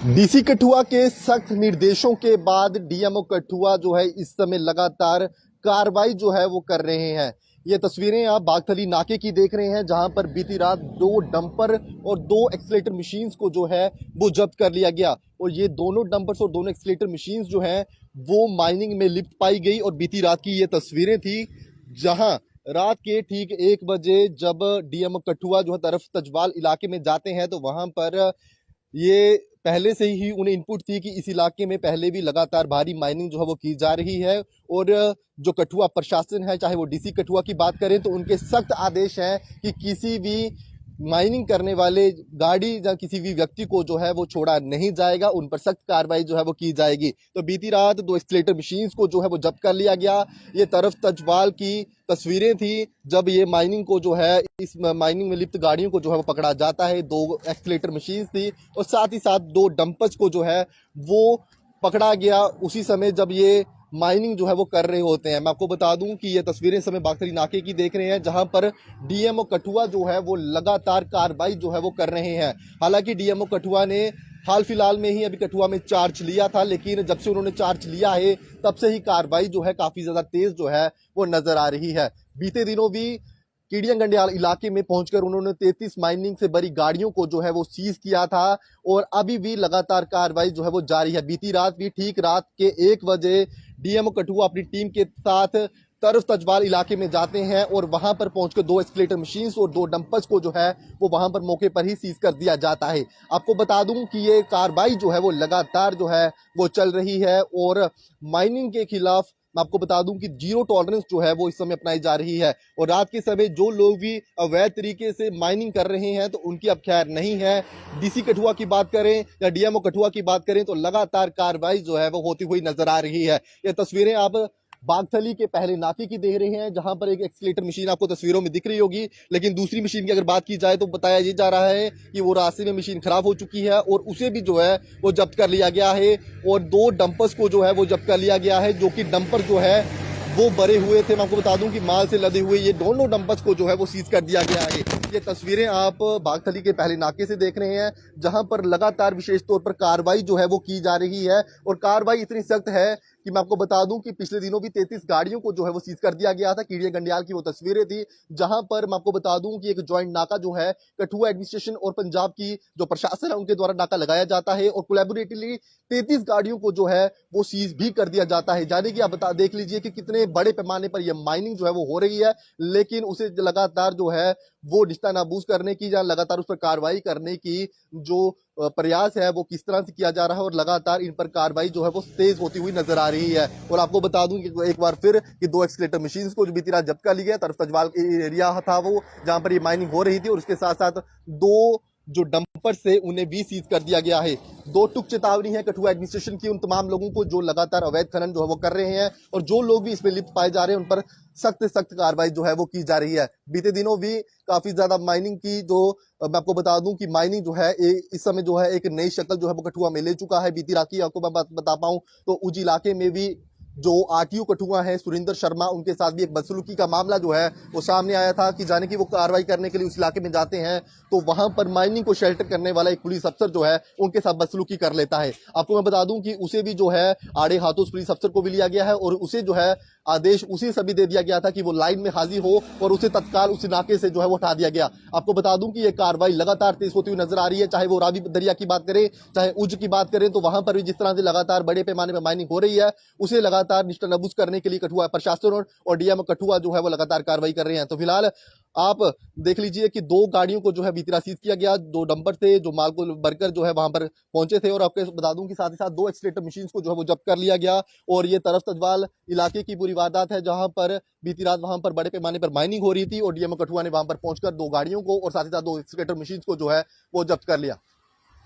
DC Kathua के सख्त निर्देशों के बाद डीएमओ कठुआ जो है इस समय लगातार कार्रवाई जो है वो कर रहे हैं। ये तस्वीरें आप बागथली नाके की देख रहे हैं, जहां पर बीती रात 2 डंपर और 2 एक्सलेटर मशीन्स को जो है वो जब्त कर लिया गया। और ये दोनों डंपर्स और दोनों एक्सलेटर मशीन्स जो हैं वो माइनिंग में लिप्त पाई गई। और बीती रात की ये तस्वीरें थी, जहां रात के ठीक 1 बजे जब डीएमओ कठुआ जो है तरफ तजवाल इलाके में जाते हैं, तो वहां पर ये पहले से ही उन्हें इनपुट थी कि इस इलाके में पहले भी लगातार भारी माइनिंग जो है वो की जा रही है। और जो कठुआ प्रशासन है, चाहे वो डीसी कठुआ की बात करें, तो उनके सख्त आदेश हैं कि किसी भी माइनिंग करने वाले गाड़ी या किसी भी व्यक्ति को जो है वो छोड़ा नहीं जाएगा, उन पर सख्त कार्रवाई जो है वो की जाएगी। तो बीती रात 2 एक्सलेटर मशीन्स को जो है वो जब्त कर लिया गया। ये तरफ तजवाल की तस्वीरें थी, जब ये माइनिंग को जो है इस माइनिंग में लिप्त गाड़ियों को जो है वो पकड़ा जाता है। 2 एक्सलेटर मशीन्स थी और साथ ही साथ 2 डंपर्स को जो है वो पकड़ा गया उसी समय जब ये माइनिंग जो है वो कर रहे होते हैं। मैं आपको बता दूं कि ये तस्वीरें इस समय बागथली नाके की देख रहे हैं, जहां पर डीएमओ कठुआ जो है वो लगातार कार्रवाई जो है वो कर रहे हैं। हालांकि डीएमओ कठुआ ने हाल फिलहाल में ही अभी कठुआ में चार्ज लिया था, लेकिन जब से उन्होंने चार्ज लिया है तब से ही कार्रवाई जो है काफी ज्यादा तेज जो है वो नजर आ रही है। बीते दिनों भी कीड़िया गंडियाल इलाके में पहुंचकर उन्होंने 33 माइनिंग से भरी गाड़ियों को जो है वो सीज किया था। और अभी भी लगातार कार्रवाई जो है वो जारी है। बीती रात भी ठीक रात के 1 बजे डीएमओ कठुआ अपनी टीम के साथ तरफ तजवाल इलाके में जाते हैं और वहां पर पहुंचकर 2 एक्सलेटर मशीन्स और 2 डंपर्स को जो है वो वहां पर मौके पर ही सीज कर दिया जाता है। आपको बता दूं कि ये कार्रवाई जो है वो लगातार जो है वो चल रही है। और माइनिंग के खिलाफ मैं आपको बता दूं कि जीरो टॉलरेंस जो है वो इस समय अपनाई जा रही है। और रात के समय जो लोग भी अवैध तरीके से माइनिंग कर रहे हैं तो उनकी अब खैर नहीं है। डीसी कठुआ की बात करें या डीएमओ कठुआ की बात करें तो लगातार कार्रवाई जो है वो होती हुई नजर आ रही है। ये तस्वीरें आप बागथली के पहले नाके की देख रहे हैं, जहां पर एक एक्सलेटर मशीन आपको तस्वीरों में दिख रही होगी। लेकिन दूसरी मशीन की अगर बात की जाए तो बताया ये जा रहा है कि वो रास्ते में मशीन खराब हो चुकी है और उसे भी जो है वो जब्त कर लिया गया है। और 2 डंपर्स को जो है वो जब्त कर लिया गया है, जो कि डंपर जो है वो भरे हुए थे। मैं आपको बता दूं कि माल से लदे हुए ये दोनों डंपर्स को जो है वो सीज कर दिया गया है। ये तस्वीरें आप बागथली के पहले नाके से देख रहे हैं, जहां पर लगातार विशेष तौर पर कार्रवाई जो है वो की जा रही है। और कार्रवाई इतनी सख्त है कि मैं आपको बता दूं कि पिछले दिनों भी 33 गाड़ियों को जो है वो सीज कर दिया गया था। कीड़िया गंडियाल की वो तस्वीरें थी, जहां पर मैं आपको बता दूं कि एक ज्वाइंट नाका जो है कठुआ एडमिनिस्ट्रेशन और पंजाब की जो प्रशासन है उनके द्वारा नाका लगाया जाता है और कोलैबोरेटिवली 33 गाड़ियों को जो है वो सीज भी कर दिया जाता है। यानी कि आप देख लीजिए कि कितने बड़े पैमाने पर यह माइनिंग जो है वो हो रही है, लेकिन उसे लगातार जो है वो निस्ता नाबूद करने की या लगातार उस पर कार्रवाई करने की जो प्रयास है वो किस तरह से किया जा रहा है। और लगातार इन पर कार्रवाई जो है वो तेज होती हुई नजर आ रही है। और आपको बता दूं कि एक बार फिर कि 2 एक्सलेटर मशीन्स को जो बीती रात जब्त कर ली गया, तरफ तजवाल एरिया था वो जहां पर ये माइनिंग हो रही थी। और उसके साथ साथ 2 जो डंपर से उन्हें भी सीज कर दिया गया है। 2 टुक चेतावनी है कठुआ एडमिनिस्ट्रेशन की उन तमाम लोगों को जो लगातार अवैध खनन जो है वो कर रहे हैं और जो लोग भी इसमें लिप्त पाए जा रहे हैं उन पर सख्त सख्त कार्रवाई जो है वो की जा रही है। बीते दिनों भी काफी ज्यादा माइनिंग की जो मैं आपको बता दूं कि माइनिंग जो है इस समय जो है एक नई शक्ल जो है वो कठुआ में ले चुका है। बीती रात की आपको मैं बता पाऊं तो उस इलाके में भी जो आरटीओ कठुआ है सुरेंद्र शर्मा, उनके साथ भी एक बदसलूकी का मामला जो है वो सामने आया था कि जाने की वो कार्रवाई करने के लिए उस इलाके में जाते हैं तो वहां पर माइनिंग को शेल्टर करने वाला एक पुलिस अफसर जो है उनके साथ बदसलूकी कर लेता है। आपको मैं बता दूं कि उसे भी जो है आड़े हाथों उस पुलिस अफसर को भी लिया गया है और उसे जो है आदेश उसी से भी दे दिया गया था कि वो लाइन में हाजिर हो और उसे तत्काल उस नाके से जो है वो हटा दिया गया। आपको बता दूं कि ये कार्रवाई लगातार तेज होती हुई नजर आ रही है, चाहे वो रावी दरिया की बात करें चाहे उज की बात करें, तो वहां पर भी जिस तरह से लगातार बड़े पैमाने पर माइनिंग हो रही है उसे लगातार निष्ठानाबूद करने के लिए कठुआ प्रशासन और डीएम कठुआ जो है वो लगातार कार्रवाई कर रहे हैं। तो फिलहाल आप देख लीजिए कि 2 गाड़ियों को जो है बीती रात सीज किया गया, 2 डंपर थे जो माल को भरकर जो है वहां पर पहुंचे थे। और आपको बता दूं कि साथ ही साथ 2 एक्सलेटर मशीन को जो है वो जब्त कर लिया गया। और ये तरफ तजवाल इलाके की पूरी वारदात है, जहां पर बीती रात वहां पर बड़े पैमाने पर माइनिंग हो रही थी और डीएम कठुआ ने वहां पर पहुंचकर 2 गाड़ियों को और साथ ही साथ 2 एक्सलेटर मशीन को जो है वो जब्त कर लिया।